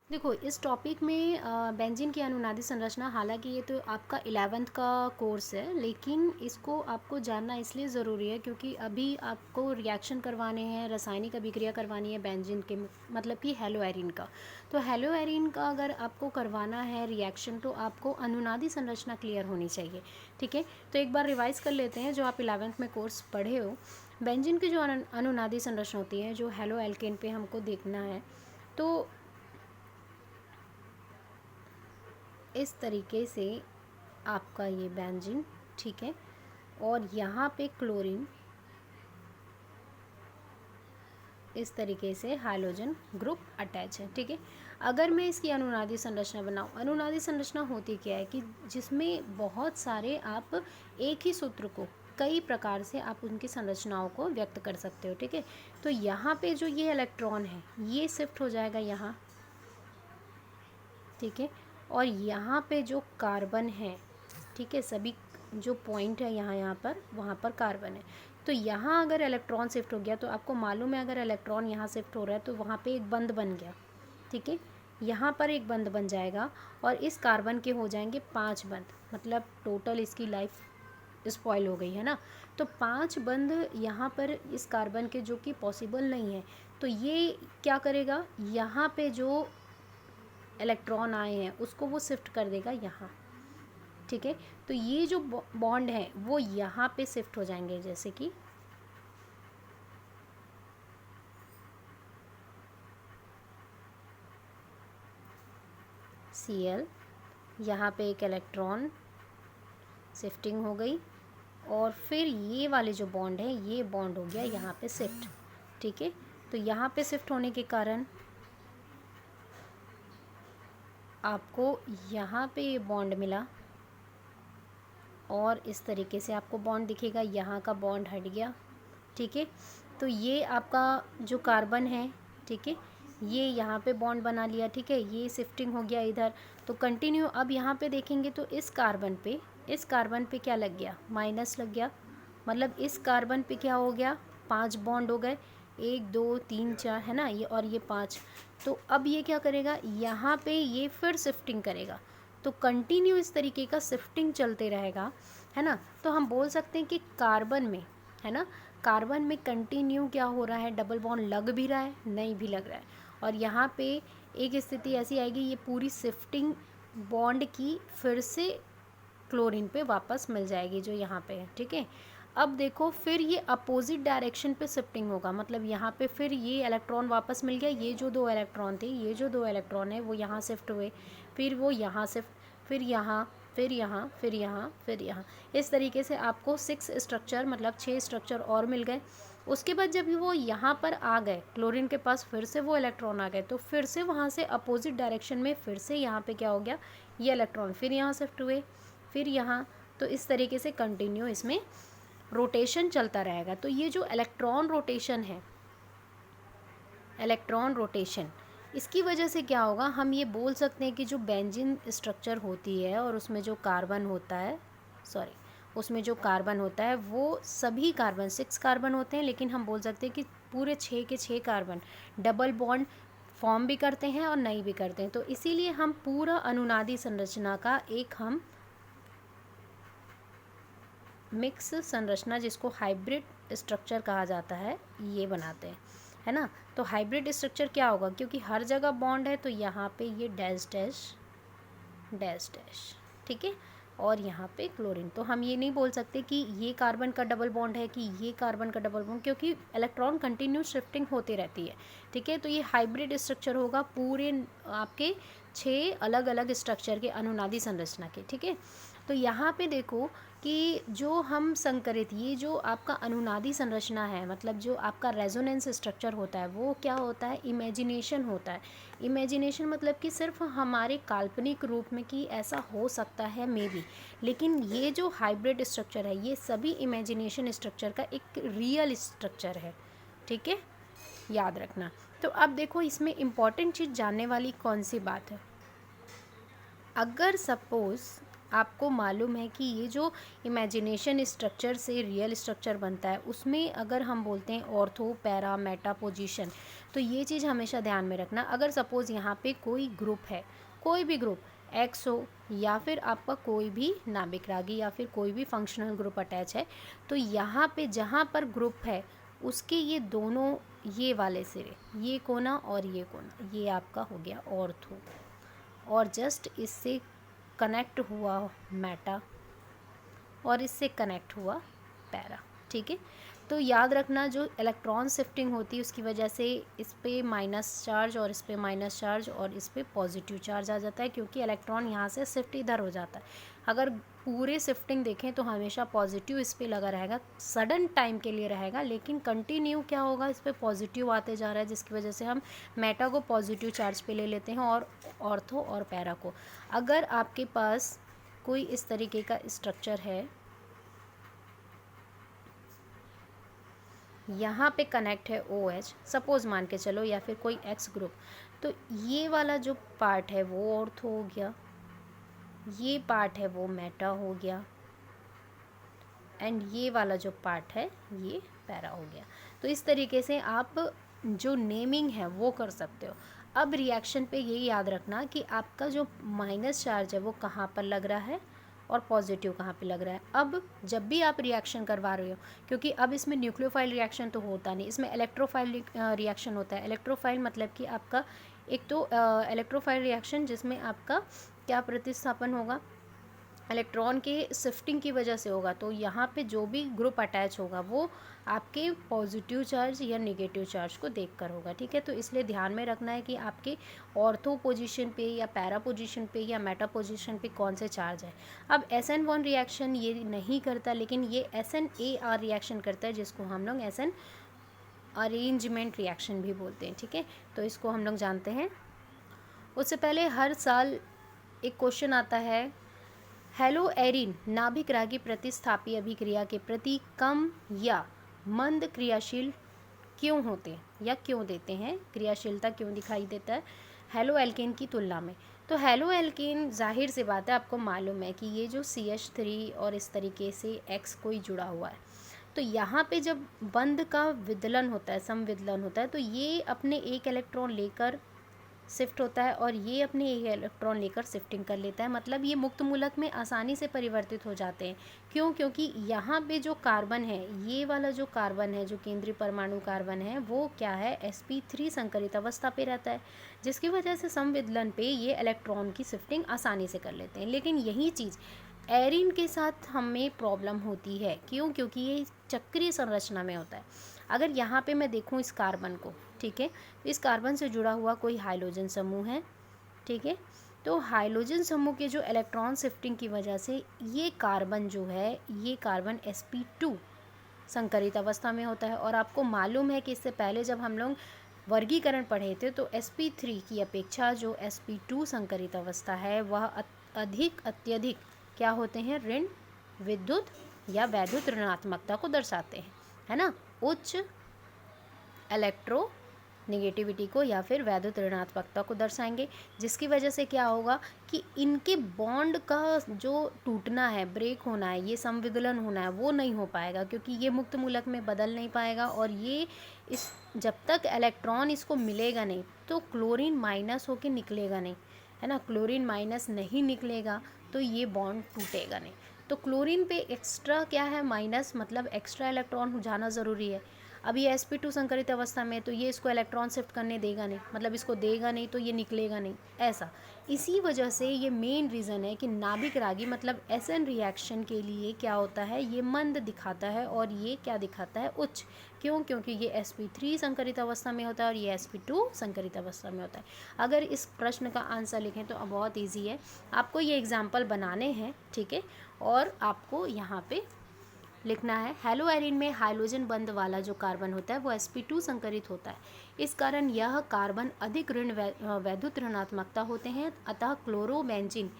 देखो इस टॉपिक में बेंजीन की अनुनादी संरचना, हालांकि ये तो आपका 11th का कोर्स है, लेकिन इसको आपको जानना इसलिए ज़रूरी है क्योंकि अभी आपको रिएक्शन करवाने हैं, रासायनिक अभिक्रिया करवानी है बेंजीन के, मतलब कि हेलोएरिन का। तो हेलोएरिन का अगर आपको करवाना है रिएक्शन तो आपको अनुनादी संरचना क्लियर होनी चाहिए। ठीक है, तो एक बार रिवाइज़ कर लेते हैं जो आप 11th में कोर्स पढ़े हो। बेंजीन की जो अनुनादी संरचना होती है, जो हेलो एल्केन पे हमको देखना है, तो इस तरीके से आपका ये बेंजीन, ठीक है, और यहाँ पे क्लोरीन, इस तरीके से हाइड्रोजन ग्रुप अटैच है। ठीक है, अगर मैं इसकी अनुनादी संरचना बनाऊँ, अनुनादी संरचना होती क्या है कि जिसमें बहुत सारे आप एक ही सूत्र को कई प्रकार से आप उनकी संरचनाओं को व्यक्त कर सकते हो। ठीक है, तो यहाँ पे जो ये इलेक्ट्रॉन है ये शिफ्ट हो जाएगा यहाँ, ठीक है, और यहाँ पे जो कार्बन है, ठीक है, सभी जो पॉइंट है यहाँ पर, वहाँ पर कार्बन है। तो यहाँ अगर इलेक्ट्रॉन शिफ्ट हो गया तो आपको मालूम है अगर इलेक्ट्रॉन यहाँ शिफ्ट हो रहा है तो वहाँ पे एक बंध बन गया। ठीक है, यहाँ पर एक बंध बन जाएगा और इस कार्बन के हो जाएंगे 5 बंध, मतलब टोटल इसकी लाइफ स्पॉइल हो गई है ना। तो 5 बंध यहाँ पर इस कार्बन के, जो कि पॉसिबल नहीं है। तो ये क्या करेगा, यहाँ पे जो इलेक्ट्रॉन आए हैं उसको वो शिफ्ट कर देगा यहाँ। ठीक है, तो ये जो बॉन्ड है वो यहाँ पे शिफ्ट हो जाएंगे, जैसे कि Cl, यहाँ पे एक इलेक्ट्रॉन शिफ्टिंग हो गई, और फिर ये वाले जो बॉन्ड है ये बॉन्ड हो गया यहाँ पे शिफ्ट। ठीक है, तो यहाँ पे शिफ्ट होने के कारण आपको यहाँ पे ये बॉन्ड मिला, और इस तरीके से आपको बॉन्ड दिखेगा, यहाँ का बॉन्ड हट गया। ठीक है, तो ये आपका जो कार्बन है, ठीक है, ये यहाँ पे बॉन्ड बना लिया। ठीक है, ये शिफ्टिंग हो गया इधर। तो कंटिन्यू अब यहाँ पे देखेंगे तो इस कार्बन पे क्या लग गया, माइनस लग गया, मतलब इस कार्बन पे क्या हो गया, 5 बॉन्ड हो गए, 1 2 3 4 है ना, ये और ये 5। तो अब ये क्या करेगा, यहाँ पे ये फिर शिफ्टिंग करेगा। तो कंटिन्यू इस तरीके का शिफ्टिंग चलते रहेगा, है ना। तो हम बोल सकते हैं कि कार्बन में, है ना, कार्बन में कंटिन्यू क्या हो रहा है, डबल बॉन्ड लग भी रहा है, नहीं भी लग रहा है, और यहाँ पे एक स्थिति ऐसी आएगी, ये पूरी शिफ्टिंग बॉन्ड की फिर से क्लोरीन पे वापस मिल जाएगी जो यहाँ पे है। ठीक है, अब देखो फिर ये अपोजिट डायरेक्शन पे शिफ्टिंग होगा, मतलब यहाँ पे फिर ये इलेक्ट्रॉन वापस मिल गया, ये जो 2 इलेक्ट्रॉन थे, ये जो 2 इलेक्ट्रॉन है वो यहाँ शिफ्ट हुए, फिर वो यहाँ शिफ्ट, फिर यहाँ, फिर यहाँ, फिर यहाँ, फिर यहाँ, इस तरीके से आपको 6 स्ट्रक्चर, मतलब 6 स्ट्रक्चर और मिल गए। उसके बाद जब वो यहाँ पर आ गए, क्लोरीन के पास फिर से वो इलेक्ट्रॉन आ गए, तो फिर से वहाँ से अपोजिट डायरेक्शन में फिर से यहाँ पे क्या हो गया, ये इलेक्ट्रॉन फिर यहाँ शिफ्ट हुए, फिर यहाँ। तो इस तरीके से कंटिन्यू इसमें रोटेशन चलता रहेगा। तो ये जो इलेक्ट्रॉन रोटेशन है, इलेक्ट्रॉन रोटेशन, इसकी वजह से क्या होगा, हम ये बोल सकते हैं कि जो बेंजीन स्ट्रक्चर होती है और उसमें जो कार्बन होता है, सॉरी, उसमें जो कार्बन होता है वो सभी कार्बन 6 कार्बन होते हैं, लेकिन हम बोल सकते हैं कि पूरे 6 के 6 कार्बन डबल बॉन्ड फॉर्म भी करते हैं और नहीं भी करते हैं। तो इसीलिए हम पूरा अनुनादी संरचना का एक हम मिक्स संरचना, जिसको हाइब्रिड स्ट्रक्चर कहा जाता है, ये बनाते हैं, है ना। तो हाइब्रिड स्ट्रक्चर क्या होगा, क्योंकि हर जगह बॉन्ड है तो यहाँ पे ये डैश डैश डैश डैश, ठीक है, और यहाँ पे क्लोरीन। तो हम ये नहीं बोल सकते कि ये कार्बन का डबल बॉन्ड है कि ये कार्बन का डबल बॉन्ड, क्योंकि इलेक्ट्रॉन कंटिन्यू शिफ्टिंग होती रहती है। ठीक है, तो ये हाइब्रिड स्ट्रक्चर होगा पूरे आपके 6 अलग अलग स्ट्रक्चर के अनुनादी संरचना के। ठीक है, तो यहाँ पे देखो कि जो हम संकरित, ये जो आपका अनुनादी संरचना है, मतलब जो आपका रेजोनेंस स्ट्रक्चर होता है, वो क्या होता है, इमेजिनेशन होता है। इमेजिनेशन मतलब कि सिर्फ हमारे काल्पनिक रूप में कि ऐसा हो सकता है मे बी, लेकिन ये जो हाइब्रिड स्ट्रक्चर है ये सभी इमेजिनेशन स्ट्रक्चर का एक रियल स्ट्रक्चर है। ठीक है, याद रखना। तो अब देखो इसमें इम्पॉर्टेंट चीज़ जानने वाली कौन सी बात है, अगर सपोज़ आपको मालूम है कि ये जो इमेजिनेशन स्ट्रक्चर से रियल स्ट्रक्चर बनता है, उसमें अगर हम बोलते हैं ऑर्थो पैरा मेटा पोजीशन, तो ये चीज़ हमेशा ध्यान में रखना। अगर सपोज़ यहाँ पे कोई ग्रुप है, कोई भी ग्रुप एक्स हो या फिर आपका कोई भी नाभिक रागी या फिर कोई भी फंक्शनल ग्रुप अटैच है, तो यहाँ पे जहाँ पर ग्रुप है उसके ये दोनों, ये वाले सिरे, ये कोना और ये कोना, ये आपका हो गया ऑर्थो, और जस्ट इससे कनेक्ट हुआ मेटा और इससे कनेक्ट हुआ पैरा। ठीक है, तो याद रखना जो इलेक्ट्रॉन शिफ्टिंग होती है उसकी वजह से इस पे माइनस चार्ज और इस पे माइनस चार्ज और इस पे पॉजिटिव चार्ज आ जाता है, क्योंकि इलेक्ट्रॉन यहाँ से शिफ्ट इधर हो जाता है। अगर पूरे शिफ्टिंग देखें तो हमेशा पॉजिटिव इस पे लगा रहेगा, सडन टाइम के लिए रहेगा, लेकिन कंटिन्यू क्या होगा, इस पे पॉजिटिव आते जा रहा है, जिसकी वजह से हम मेटा को पॉजिटिव चार्ज पे ले लेते हैं और ऑर्थो और पैरा को। अगर आपके पास कोई इस तरीके का स्ट्रक्चर है, यहाँ पे कनेक्ट है OH सपोज़ मान के चलो, या फिर कोई X ग्रुप, तो ये वाला जो पार्ट है वो ऑर्थो हो गया, ये पार्ट है वो मेटा हो गया, एंड ये वाला जो पार्ट है ये पैरा हो गया। तो इस तरीके से आप जो नेमिंग है वो कर सकते हो। अब रिएक्शन पे ये याद रखना कि आपका जो माइनस चार्ज है वो कहाँ पर लग रहा है और पॉजिटिव कहाँ पे लग रहा है। अब जब भी आप रिएक्शन करवा रहे हो, क्योंकि अब इसमें न्यूक्लियोफाइल रिएक्शन तो होता नहीं, इसमें इलेक्ट्रोफाइल रिएक्शन होता है। इलेक्ट्रोफाइल मतलब कि आपका एक तो इलेक्ट्रोफाइल रिएक्शन जिसमें आपका क्या प्रतिस्थापन होगा, इलेक्ट्रॉन के शिफ्टिंग की वजह से होगा। तो यहाँ पे जो भी ग्रुप अटैच होगा वो आपके पॉजिटिव चार्ज या नेगेटिव चार्ज को देखकर होगा। ठीक है, तो इसलिए ध्यान में रखना है कि आपके ऑर्थो पोजीशन पे या पैरा पोजीशन पे या मेटा पोजीशन पे कौन से चार्ज है। अब SN1 रिएक्शन ये नहीं करता, लेकिन ये SNAR रिएक्शन करता है, जिसको हम लोग SN अरेंजमेंट रिएक्शन भी बोलते हैं। ठीक है, तो इसको हम लोग जानते हैं। उससे पहले हर साल एक क्वेश्चन आता है, हेलो एरिन नाभिक रागी प्रतिस्थापी अभिक्रिया के प्रति कम या मंद क्रियाशील क्यों होते हैं या क्यों देते हैं, क्रियाशीलता क्यों दिखाई देता है हेलो एल्केन की तुलना में। तो हेलो एल्केन जाहिर सी बात है, आपको मालूम है कि ये जो CH3 और इस तरीके से X कोई जुड़ा हुआ है, तो यहाँ पे जब बंध का विदलन होता है, समविदलन होता है, तो ये अपने एक इलेक्ट्रॉन लेकर शिफ्ट होता है और ये अपने एक इलेक्ट्रॉन लेकर शिफ्टिंग कर लेता है। मतलब ये मुक्त मूलक में आसानी से परिवर्तित हो जाते हैं। क्यों? क्योंकि यहाँ पे जो कार्बन है, ये वाला जो कार्बन है, जो केंद्रीय परमाणु कार्बन है, वो क्या है, sp3 संकरित अवस्था पे रहता है, जिसकी वजह से समविदलन पे ये इलेक्ट्रॉन की शिफ्टिंग आसानी से कर लेते हैं। लेकिन यही चीज़ एरिन के साथ हमें प्रॉब्लम होती है। क्यों? क्योंकि ये चक्रीय संरचना में होता है। अगर यहाँ पे मैं देखूँ इस कार्बन को, ठीक है, तो इस कार्बन से जुड़ा हुआ कोई हाइड्रोजन समूह है, ठीक है, तो हाइड्रोजन समूह के जो इलेक्ट्रॉन शिफ्टिंग की वजह से ये कार्बन जो है, ये कार्बन sp2 संकरित अवस्था में होता है। और आपको मालूम है कि इससे पहले जब हम लोग वर्गीकरण पढ़े थे तो sp3 की अपेक्षा जो sp2 संकरित अवस्था है वह अत्यधिक क्या होते हैं, ऋण विद्युत या वैद्युत ऋणात्मकता को दर्शाते हैं, है ना, उच्च इलेक्ट्रो नेगेटिविटी को या फिर वैद्युत ऋणात्मकता को दर्शाएंगे, जिसकी वजह से क्या होगा कि इनके बॉन्ड का जो टूटना है, ब्रेक होना है, ये संविदलन होना है, वो नहीं हो पाएगा, क्योंकि ये मुक्त मूलक में बदल नहीं पाएगा। और ये इस जब तक इलेक्ट्रॉन इसको मिलेगा नहीं तो क्लोरीन माइनस होके निकलेगा नहीं, है ना, क्लोरीन माइनस नहीं निकलेगा तो ये बॉन्ड टूटेगा नहीं। तो क्लोरीन पे एक्स्ट्रा क्या है, माइनस, मतलब एक्स्ट्रा इलेक्ट्रॉन जाना ज़रूरी है। अब ये sp2 संकरित अवस्था में, तो ये इसको इलेक्ट्रॉन शिफ्ट करने देगा नहीं, मतलब इसको देगा नहीं तो ये निकलेगा नहीं, ऐसा। इसी वजह से ये मेन रीज़न है कि नाभिक रागी मतलब SN रिएक्शन के लिए क्या होता है, ये मंद दिखाता है और ये क्या दिखाता है, उच्च। क्यों? क्योंकि ये sp3 संकरित अवस्था में होता है और ये sp2 संकरित अवस्था में होता है। अगर इस प्रश्न का आंसर लिखें तो अब बहुत ईजी है, आपको ये एग्जाम्पल बनाने हैं, ठीक है, और आपको यहाँ पे लिखना है हेलो एरिन में हाइड्रोजन बंध वाला जो कार्बन होता है वो sp2 संकरित होता है। इस कारण यह कार्बन अधिक ऋण वैद्युत ऋणात्मकता होते हैं, अतः क्लोरोबेंजीन,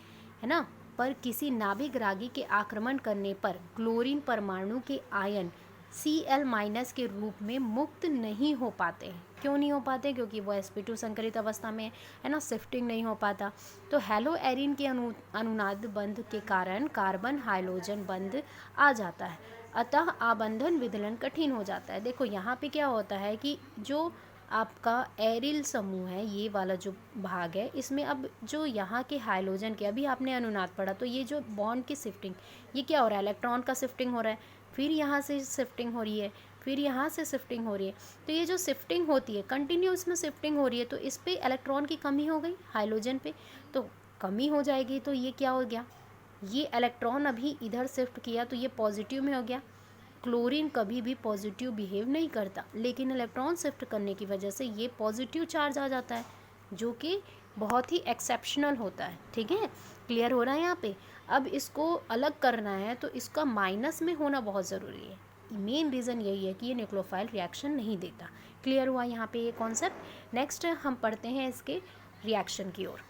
है ना, पर किसी नाभिक रागी के आक्रमण करने पर क्लोरीन परमाणु के आयन Cl- के रूप में मुक्त नहीं हो पाते हैं। क्यों नहीं हो पाते? क्योंकि वो sp2 संकरित अवस्था में है ना, शिफ्टिंग नहीं हो पाता। तो हेलो एरिन के अनुनाद बंध के कारण कार्बन हाइड्रोजन बंध आ जाता है, अतः आबंधन विदलन कठिन हो जाता है। देखो यहाँ पे क्या होता है कि जो आपका एरिल समूह है, ये वाला जो भाग है, इसमें अब जो यहाँ के हाइड्रोजन के, अभी आपने अनुनाद पढ़ा, तो ये जो बॉन्ड की शिफ्टिंग, ये क्या हो रहा है, इलेक्ट्रॉन का शिफ्टिंग हो रहा है, फिर यहाँ से शिफ्टिंग हो रही है, फिर यहाँ से शिफ्टिंग हो रही है। तो ये जो शिफ्टिंग होती है, कंटिन्यूस में शिफ्टिंग हो रही है, तो इस पर इलेक्ट्रॉन की कमी हो गई हाइड्रोजन पे, तो कमी हो जाएगी, तो ये क्या हो गया, ये इलेक्ट्रॉन अभी इधर शिफ्ट किया तो ये पॉजिटिव में हो गया। क्लोरीन कभी भी पॉजिटिव बिहेव नहीं करता, लेकिन इलेक्ट्रॉन शिफ्ट करने की वजह से ये पॉजिटिव चार्ज आ जाता है, जो कि बहुत ही एक्सेप्शनल होता है। ठीक है, क्लियर हो रहा है यहाँ पे। अब इसको अलग करना है तो इसका माइनस में होना बहुत ज़रूरी है। मेन रीज़न यही है कि ये न्यूक्लियोफाइल रिएक्शन नहीं देता। क्लियर हुआ यहाँ पे ये कॉन्सेप्ट। नेक्स्ट हम पढ़ते हैं इसके रिएक्शन की ओर।